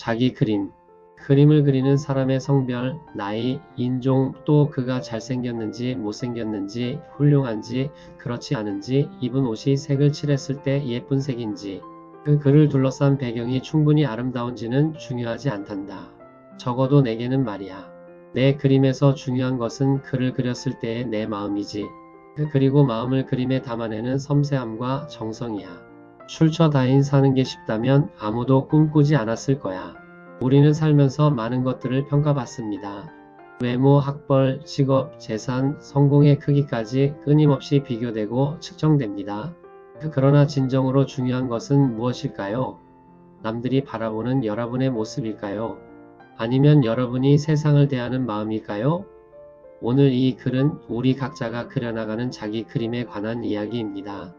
자기 그림. 그림을 그리는 사람의 성별, 나이, 인종, 또 그가 잘생겼는지 못생겼는지 훌륭한지 그렇지 않은지 입은 옷이 색을 칠했을 때 예쁜 색인지 그 글을 둘러싼 배경이 충분히 아름다운지는 중요하지 않단다. 적어도 내게는 말이야. 내 그림에서 중요한 것은 글을 그렸을 때의 내 마음이지. 그리고 마음을 그림에 담아내는 섬세함과 정성이야. 출처다인 사는 게 쉽다면 아무도 꿈꾸지 않았을 거야. 우리는 살면서 많은 것들을 평가받습니다. 외모, 학벌, 직업, 재산, 성공의 크기까지 끊임없이 비교되고 측정됩니다. 그러나 진정으로 중요한 것은 무엇일까요? 남들이 바라보는 여러분의 모습일까요? 아니면 여러분이 세상을 대하는 마음일까요? 오늘 이 글은 우리 각자가 그려나가는 자기 그림에 관한 이야기입니다.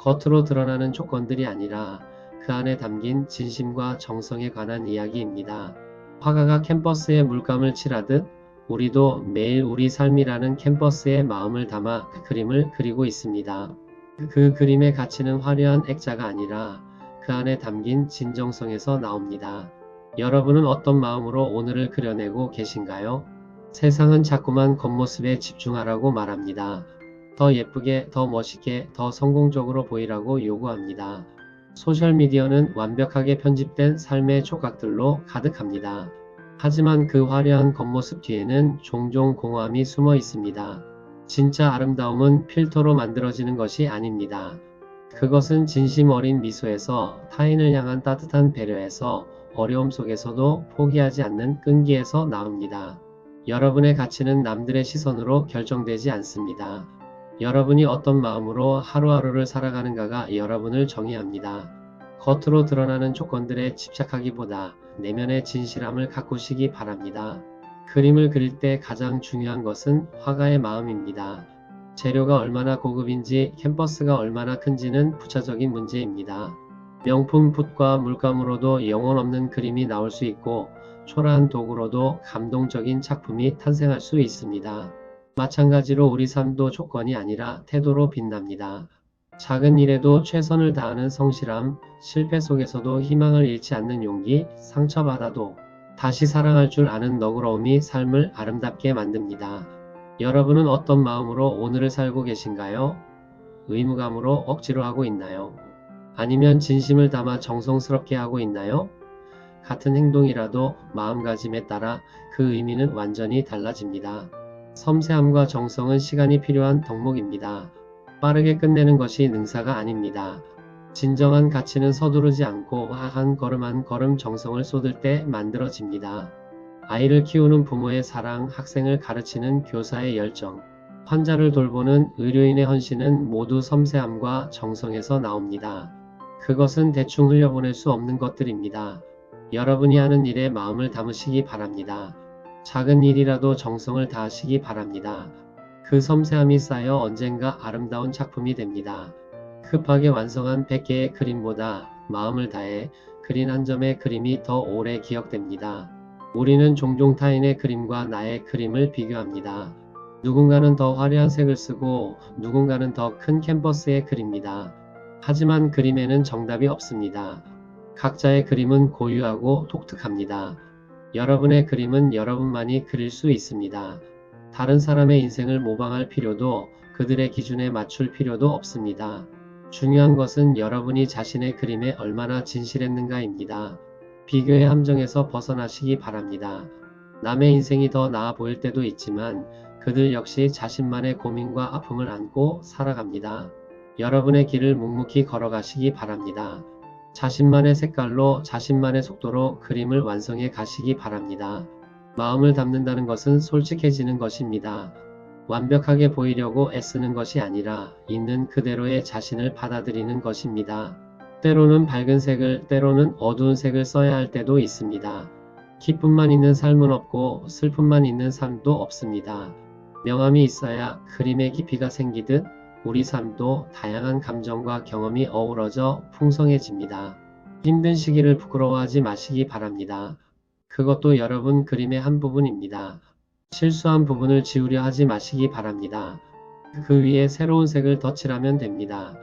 겉으로 드러나는 조건들이 아니라 그 안에 담긴 진심과 정성에 관한 이야기입니다. 화가가 캔버스에 물감을 칠하듯 우리도 매일 우리 삶이라는 캔버스에 마음을 담아 그 그림을 그리고 있습니다. 그 그림의 가치는 화려한 액자가 아니라 그 안에 담긴 진정성에서 나옵니다. 여러분은 어떤 마음으로 오늘을 그려내고 계신가요? 세상은 자꾸만 겉모습에 집중하라고 말합니다. 더 예쁘게, 더 멋있게, 더 성공적으로 보이라고 요구합니다. 소셜미디어는 완벽하게 편집된 삶의 조각들로 가득합니다. 하지만 그 화려한 겉모습 뒤에는 종종 공허함이 숨어 있습니다. 진짜 아름다움은 필터로 만들어지는 것이 아닙니다. 그것은 진심 어린 미소에서, 타인을 향한 따뜻한 배려에서, 어려움 속에서도 포기하지 않는 끈기에서 나옵니다. 여러분의 가치는 남들의 시선으로 결정되지 않습니다. 여러분이 어떤 마음으로 하루하루를 살아가는가가 여러분을 정의합니다. 겉으로 드러나는 조건들에 집착하기보다 내면의 진실함을 가꾸시기 바랍니다. 그림을 그릴 때 가장 중요한 것은 화가의 마음입니다. 재료가 얼마나 고급인지, 캔버스가 얼마나 큰지는 부차적인 문제입니다. 명품 붓과 물감으로도 영혼 없는 그림이 나올 수 있고, 초라한 도구로도 감동적인 작품이 탄생할 수 있습니다. 마찬가지로 우리 삶도 조건이 아니라 태도로 빛납니다. 작은 일에도 최선을 다하는 성실함, 실패 속에서도 희망을 잃지 않는 용기, 상처받아도 다시 사랑할 줄 아는 너그러움이 삶을 아름답게 만듭니다. 여러분은 어떤 마음으로 오늘을 살고 계신가요? 의무감으로 억지로 하고 있나요? 아니면 진심을 담아 정성스럽게 하고 있나요? 같은 행동이라도 마음가짐에 따라 그 의미는 완전히 달라집니다. 섬세함과 정성은 시간이 필요한 덕목입니다. 빠르게 끝내는 것이 능사가 아닙니다. 진정한 가치는 서두르지 않고 한 걸음 한 걸음 정성을 쏟을 때 만들어집니다. 아이를 키우는 부모의 사랑, 학생을 가르치는 교사의 열정, 환자를 돌보는 의료인의 헌신은 모두 섬세함과 정성에서 나옵니다. 그것은 대충 흘려보낼 수 없는 것들입니다. 여러분이 하는 일에 마음을 담으시기 바랍니다. 작은 일이라도 정성을 다하시기 바랍니다. 그 섬세함이 쌓여 언젠가 아름다운 작품이 됩니다. 급하게 완성한 100개의 그림보다 마음을 다해 그린 한 점의 그림이 더 오래 기억됩니다. 우리는 종종 타인의 그림과 나의 그림을 비교합니다. 누군가는 더 화려한 색을 쓰고 누군가는 더 큰 캔버스에 그립니다. 하지만 그림에는 정답이 없습니다. 각자의 그림은 고유하고 독특합니다. 여러분의 그림은 여러분만이 그릴 수 있습니다. 다른 사람의 인생을 모방할 필요도 그들의 기준에 맞출 필요도 없습니다. 중요한 것은 여러분이 자신의 그림에 얼마나 진실했는가입니다. 비교의 함정에서 벗어나시기 바랍니다. 남의 인생이 더 나아 보일 때도 있지만 그들 역시 자신만의 고민과 아픔을 안고 살아갑니다. 여러분의 길을 묵묵히 걸어가시기 바랍니다. 자신만의 색깔로 자신만의 속도로 그림을 완성해 가시기 바랍니다. 마음을 담는다는 것은 솔직해지는 것입니다. 완벽하게 보이려고 애쓰는 것이 아니라 있는 그대로의 자신을 받아들이는 것입니다. 때로는 밝은 색을, 때로는 어두운 색을 써야 할 때도 있습니다. 기쁨만 있는 삶은 없고 슬픔만 있는 삶도 없습니다. 명암이 있어야 그림의 깊이가 생기듯 우리 삶도 다양한 감정과 경험이 어우러져 풍성해집니다. 힘든 시기를 부끄러워하지 마시기 바랍니다. 그것도 여러분 그림의 한 부분입니다. 실수한 부분을 지우려 하지 마시기 바랍니다. 그 위에 새로운 색을 덧칠하면 됩니다.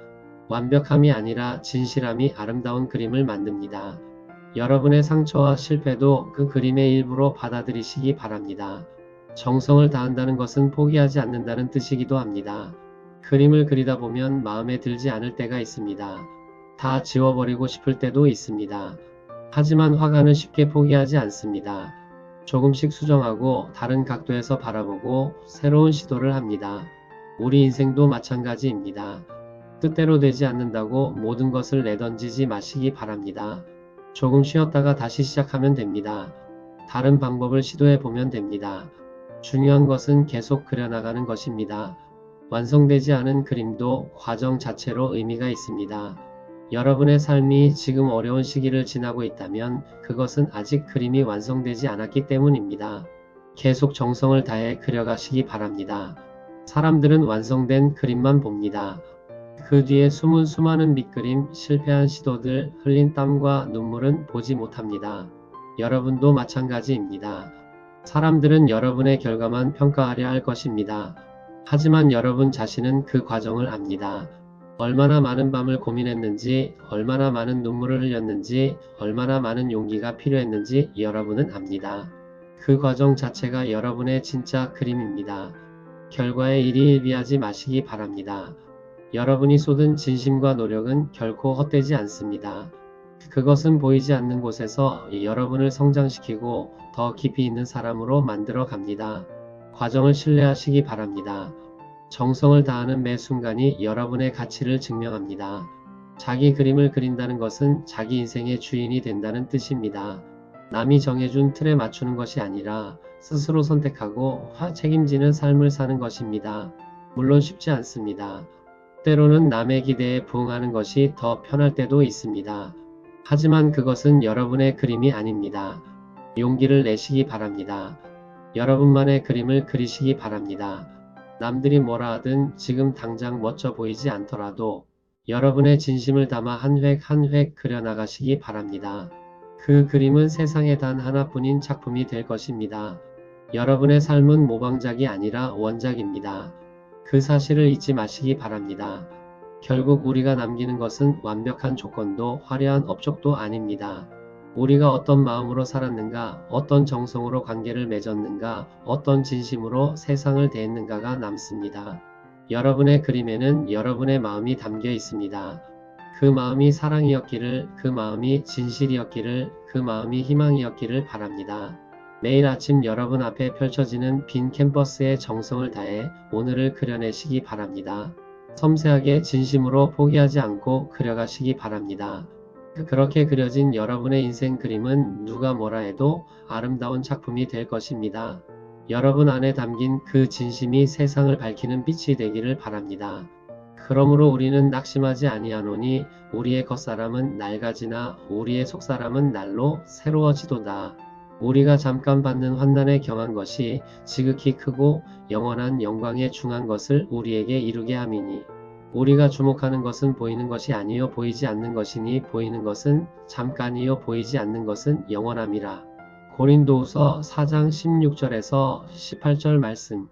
완벽함이 아니라 진실함이 아름다운 그림을 만듭니다. 여러분의 상처와 실패도 그 그림의 일부로 받아들이시기 바랍니다. 정성을 다한다는 것은 포기하지 않는다는 뜻이기도 합니다. 그림을 그리다 보면 마음에 들지 않을 때가 있습니다. 다 지워버리고 싶을 때도 있습니다. 하지만 화가는 쉽게 포기하지 않습니다. 조금씩 수정하고 다른 각도에서 바라보고 새로운 시도를 합니다. 우리 인생도 마찬가지입니다. 뜻대로 되지 않는다고 모든 것을 내던지지 마시기 바랍니다. 조금 쉬었다가 다시 시작하면 됩니다. 다른 방법을 시도해 보면 됩니다. 중요한 것은 계속 그려나가는 것입니다. 완성되지 않은 그림도 과정 자체로 의미가 있습니다. 여러분의 삶이 지금 어려운 시기를 지나고 있다면 그것은 아직 그림이 완성되지 않았기 때문입니다. 계속 정성을 다해 그려가시기 바랍니다. 사람들은 완성된 그림만 봅니다. 그 뒤에 숨은 수많은 밑그림, 실패한 시도들, 흘린 땀과 눈물은 보지 못합니다. 여러분도 마찬가지입니다. 사람들은 여러분의 결과만 평가하려 할 것입니다. 하지만 여러분 자신은 그 과정을 압니다. 얼마나 많은 밤을 고민했는지, 얼마나 많은 눈물을 흘렸는지, 얼마나 많은 용기가 필요했는지 여러분은 압니다. 그 과정 자체가 여러분의 진짜 그림입니다. 결과에 일희일비하지 마시기 바랍니다. 여러분이 쏟은 진심과 노력은 결코 헛되지 않습니다. 그것은 보이지 않는 곳에서 여러분을 성장시키고 더 깊이 있는 사람으로 만들어 갑니다. 과정을 신뢰하시기 바랍니다. 정성을 다하는 매 순간이 여러분의 가치를 증명합니다. 자기 그림을 그린다는 것은 자기 인생의 주인이 된다는 뜻입니다. 남이 정해준 틀에 맞추는 것이 아니라 스스로 선택하고 책임지는 삶을 사는 것입니다. 물론 쉽지 않습니다. 때로는 남의 기대에 부응하는 것이 더 편할 때도 있습니다. 하지만 그것은 여러분의 그림이 아닙니다. 용기를 내시기 바랍니다. 여러분만의 그림을 그리시기 바랍니다. 남들이 뭐라 하든 지금 당장 멋져 보이지 않더라도 여러분의 진심을 담아 한 획 한 획 그려나가시기 바랍니다. 그 그림은 세상에 단 하나뿐인 작품이 될 것입니다. 여러분의 삶은 모방작이 아니라 원작입니다. 그 사실을 잊지 마시기 바랍니다. 결국 우리가 남기는 것은 완벽한 조건도 화려한 업적도 아닙니다. 우리가 어떤 마음으로 살았는가, 어떤 정성으로 관계를 맺었는가, 어떤 진심으로 세상을 대했는가가 남습니다. 여러분의 그림에는 여러분의 마음이 담겨 있습니다. 그 마음이 사랑이었기를, 그 마음이 진실이었기를, 그 마음이 희망이었기를 바랍니다. 매일 아침 여러분 앞에 펼쳐지는 빈 캔버스에 정성을 다해 오늘을 그려내시기 바랍니다. 섬세하게 진심으로 포기하지 않고 그려가시기 바랍니다. 그렇게 그려진 여러분의 인생 그림은 누가 뭐라 해도 아름다운 작품이 될 것입니다. 여러분 안에 담긴 그 진심이 세상을 밝히는 빛이 되기를 바랍니다. 그러므로 우리는 낙심하지 아니하노니 우리의 겉사람은 낡아지나 우리의 속사람은 날로 새로워지도다. 우리가 잠깐 받는 환난에 경한 것이 지극히 크고 영원한 영광에 중한 것을 우리에게 이루게 함이니 우리가 주목하는 것은 보이는 것이 아니요 보이지 않는 것이니 보이는 것은 잠깐이요 보이지 않는 것은 영원함이라. 고린도후서 4장 16절에서 18절 말씀.